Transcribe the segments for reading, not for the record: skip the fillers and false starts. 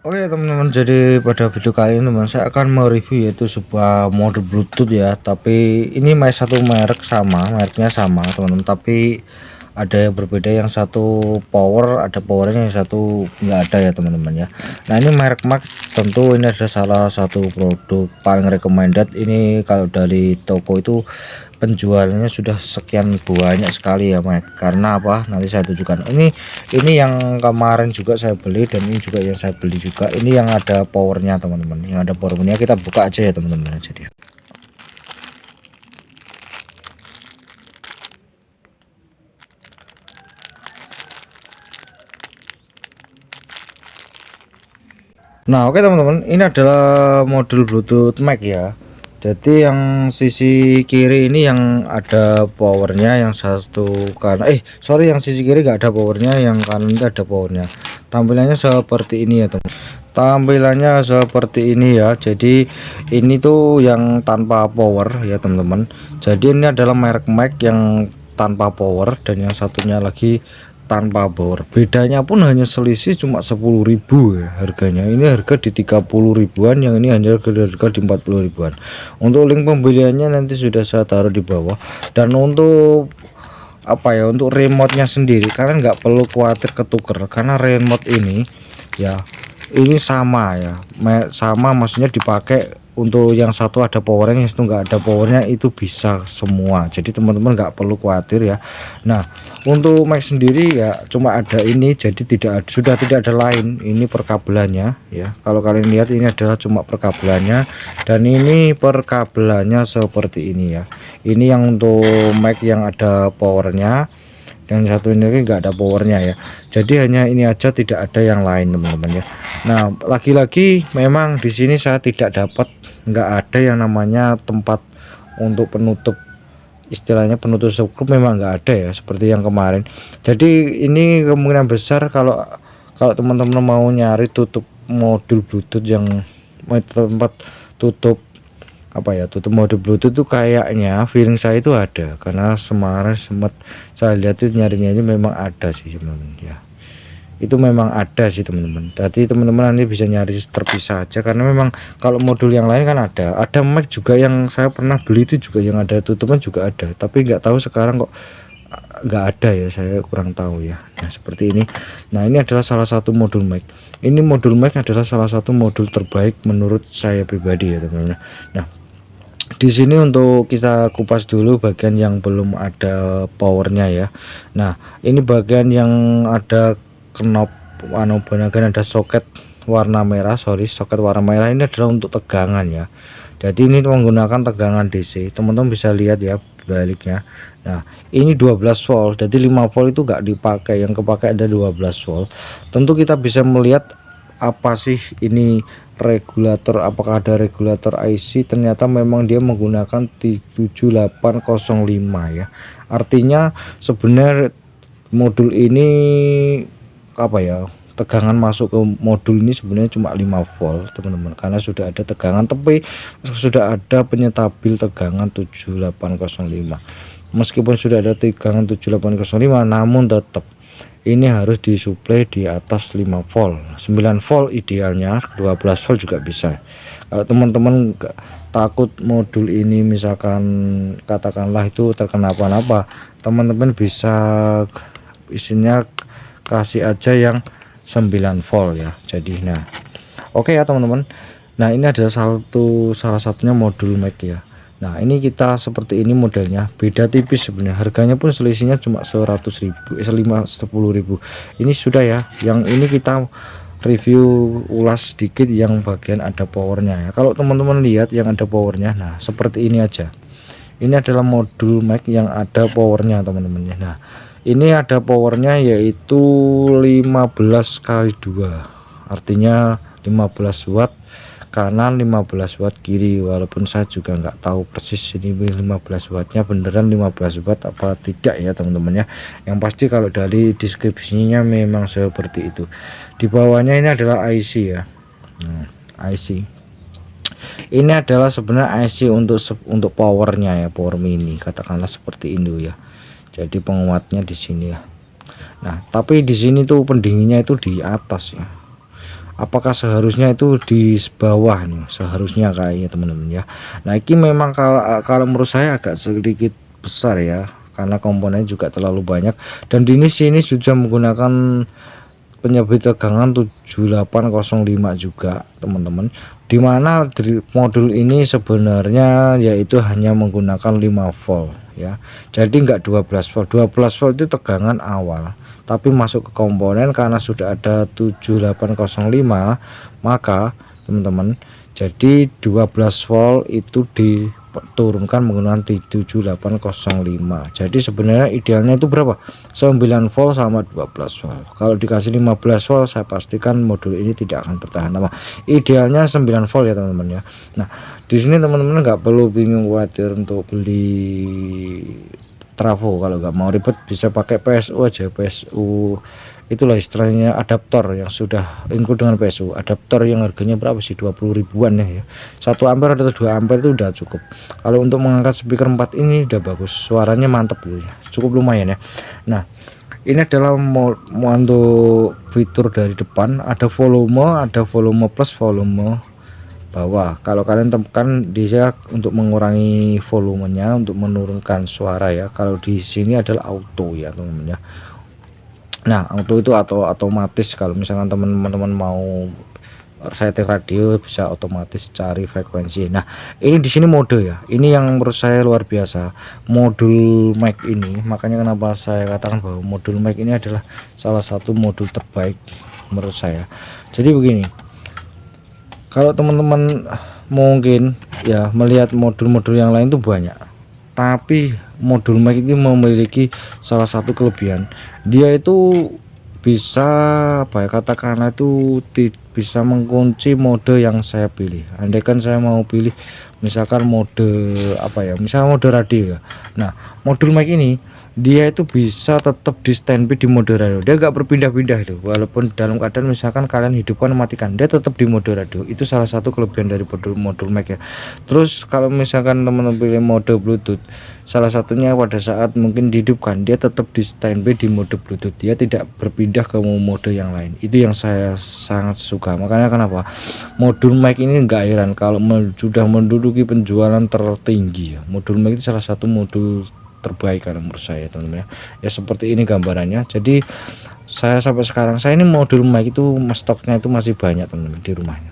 Oke teman-teman, jadi pada video kali ini teman saya akan mereview yaitu sebuah mode Bluetooth ya. Tapi ini satu merek sama, mereknya sama teman-teman, tapi ada yang berbeda. Yang satu power, ada powernya, yang satu nggak ada ya teman-teman ya. Nah ini merek Max, tentu ini adalah salah satu produk paling recommended. Ini kalau dari toko itu penjualnya sudah sekian banyak sekali ya Mike. Karena apa, nanti saya tunjukkan. Ini yang kemarin juga saya beli, dan ini juga yang saya beli juga. Ini yang ada powernya teman-teman, yang ada powernya. Kita buka aja ya teman-teman. Jadi nah oke teman-teman, ini adalah modul Bluetooth Mac ya. Jadi yang sisi kiri ini yang ada powernya, yang satu kanan sorry, yang sisi kiri nggak ada powernya, yang kanan itu ada powernya. Tampilannya seperti ini ya teman, tampilannya seperti ini ya. Jadi ini tuh yang tanpa power ya teman-teman. Jadi ini adalah merek Mac yang tanpa power, dan yang satunya lagi tanpa power. Bedanya pun hanya selisih cuma 10.000 ya harganya. Ini harga di 30 ribuan, yang ini hanya harga di 40 ribuan. Untuk link pembeliannya nanti sudah saya taruh di bawah. Dan untuk apa ya, untuk remote-nya sendiri kalian nggak perlu khawatir ketuker, karena remote ini ya ini sama ya, sama maksudnya dipakai. Untuk yang satu ada powernya, yang satu nggak ada powernya, itu bisa semua. Jadi teman-teman nggak perlu khawatir ya. Nah untuk mic sendiri ya cuma ada ini, jadi sudah tidak ada lain. Ini perkabelannya ya, kalau kalian lihat ini adalah cuma perkabelannya, dan ini perkabelannya seperti ini ya. Ini yang untuk mic yang ada powernya, dan satu ini enggak ada powernya ya. Jadi hanya ini aja, tidak ada yang lain teman-teman ya. Nah lagi-lagi memang di sini saya tidak dapat, nggak ada yang namanya tempat untuk penutup, istilahnya penutup subgroup memang nggak ada ya, seperti yang kemarin. Jadi ini kemungkinan besar kalau kalau teman-teman mau nyari tutup modul Bluetooth yang tempat tutup apa ya, tutup mode Bluetooth tuh, kayaknya feeling saya itu ada, karena kemarin sempat saya lihat itu nyarinya aja memang ada sih teman-teman ya. Itu memang ada sih teman-teman. Jadi teman-teman nanti bisa nyari terpisah aja, karena memang kalau modul yang lain kan ada mic juga yang saya pernah beli itu juga yang ada tutupan juga ada, tapi nggak tahu sekarang kok nggak ada ya, saya kurang tahu ya. Nah seperti ini. Nah ini adalah salah satu modul mic. Ini modul mic adalah salah satu modul terbaik menurut saya pribadi ya teman-teman. Nah di sini untuk kita kupas dulu bagian yang belum ada powernya ya. Nah ini bagian yang ada knop bagian ada soket warna merah, soket warna merah ini adalah untuk tegangan ya. Jadi ini menggunakan tegangan DC, teman-teman bisa lihat ya baliknya. Nah ini 12 volt, jadi 5 volt itu enggak dipakai, yang kepakai ada 12 volt. Tentu kita bisa melihat apa sih ini regulator, apakah ada regulator IC. Ternyata memang dia menggunakan 7805 ya. Artinya sebenarnya modul ini apa ya, tegangan masuk ke modul ini sebenarnya cuma 5 volt teman-teman, karena sudah ada tegangan, tapi sudah ada penyetabil tegangan 7805. Meskipun sudah ada tegangan 7805, namun tetap ini harus disuplai di atas 5 volt, 9 volt idealnya, 12 volt juga bisa. Kalau teman-teman takut modul ini misalkan katakanlah itu terkena apa-apa, teman-teman bisa isinya kasih aja yang 9 volt ya. Jadi nah oke ya teman-teman. Nah ini adalah salah satunya modul mic ya. Nah ini kita seperti ini modelnya, beda tipis sebenarnya, harganya pun selisihnya cuma 100.000, 10.000. Ini sudah ya, yang ini kita review ulas sedikit yang bagian ada powernya ya. Kalau teman-teman lihat yang ada powernya, nah seperti ini aja. Ini adalah modul mic yang ada powernya teman-teman ya. Nah ini ada powernya yaitu 15 kali 2, artinya 15 watt kanan, 15 watt kiri. Walaupun saya juga nggak tahu persis ini 15 wattnya beneran 15 watt apa tidak ya teman-teman ya. Yang pasti kalau dari deskripsinya memang seperti itu. Di bawahnya ini adalah IC ya. IC ini adalah sebenarnya IC untuk powernya ya, power mini katakanlah seperti Indo ya. Jadi penguatnya di sini ya. Nah tapi di sini tuh pendinginnya itu di atas ya, apakah seharusnya itu di bawah nih, seharusnya kayaknya teman-teman ya. Nah ini memang kalau menurut saya agak sedikit besar ya, karena komponennya juga terlalu banyak, dan di sini sudah menggunakan penyebut tegangan 7805 juga teman-teman, dimana dari modul ini sebenarnya yaitu hanya menggunakan 5 volt ya, jadi enggak 12 volt. 12 volt itu tegangan awal, tapi masuk ke komponen karena sudah ada 7805, maka teman-teman jadi 12 volt itu diturunkan menggunakan 7805. Jadi sebenarnya idealnya itu berapa? 9 volt sama 12 volt. Kalau dikasih 15 volt saya pastikan modul ini tidak akan bertahan lama. Idealnya 9 volt ya teman-teman ya. Nah di sini teman-teman nggak perlu bingung khawatir untuk beli trafo. Kalau nggak mau ribet bisa pakai PSU aja. PSU itulah istilahnya adaptor yang sudah include dengan PSU. Adaptor yang harganya berapa sih, 20 ribuan ya. 1 ampere atau 2 ampere itu udah cukup. Kalau untuk mengangkat speaker 4 ini udah bagus, suaranya mantap gitu ya, cukup lumayan ya. Nah ini adalah untuk fitur dari depan, ada volume plus, volume bawah. Kalau kalian tekan dia untuk mengurangi volumenya, untuk menurunkan suara ya. Kalau di sini adalah auto ya teman-teman ya. Nah auto itu atau otomatis, kalau misalkan teman-teman mau setting radio bisa otomatis cari frekuensi. Nah ini di sini mode ya, ini yang menurut saya luar biasa modul mic ini, makanya kenapa saya katakan bahwa modul mic ini adalah salah satu modul terbaik menurut saya. Jadi begini, kalau teman-teman mungkin ya melihat modul-modul yang lain itu banyak, tapi modul mic ini memiliki salah satu kelebihan, dia itu bisa apa ya, katakanlah itu bisa mengunci mode yang saya pilih. Andaikan saya mau pilih misalkan mode apa ya, misalnya mode radio ya. Nah modul mic ini dia itu bisa tetap di standby di mode radio, dia gak berpindah-pindah itu, walaupun dalam keadaan misalkan kalian hidupkan matikan, dia tetap di mode radio. Itu salah satu kelebihan dari modul mic ya. Terus kalau misalkan teman-teman pilih mode Bluetooth, salah satunya pada saat mungkin dihidupkan, dia tetap di standby di mode Bluetooth, dia tidak berpindah ke mode yang lain. Itu yang saya sangat suka. Makanya kenapa modul mic ini enggak heran kalau sudah menduduki penjualan tertinggi ya. Modul mic itu salah satu modul terbaik kalau menurut saya teman-teman ya. Seperti ini gambarannya. Jadi saya sampai sekarang saya ini modul mic itu stoknya itu masih banyak teman-teman di rumahnya.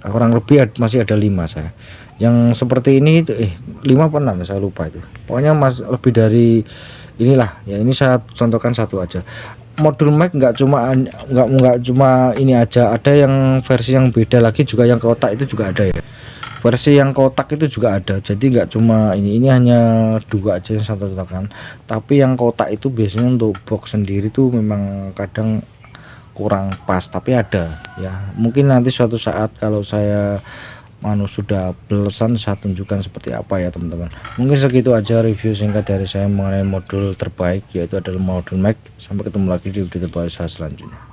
Kurang lebih masih ada 5 saya yang seperti ini itu 5 apa 6 saya lupa itu, pokoknya lebih dari inilah ya. Ini saya contohkan satu aja. Modul mic nggak cuma ini aja, ada yang versi yang beda lagi juga, yang kotak itu juga ada ya. Versi yang kotak itu juga ada, jadi nggak cuma ini hanya 2 aja yang saya contohkan. Tapi yang kotak itu biasanya untuk box sendiri tuh memang kadang kurang pas, tapi ada ya. Mungkin nanti suatu saat kalau saya sudah belasan saya tunjukkan seperti apa ya teman-teman. Mungkin segitu aja review singkat dari saya mengenai modul terbaik, yaitu adalah modul mic. Sampai ketemu lagi di video terbaru saya selanjutnya.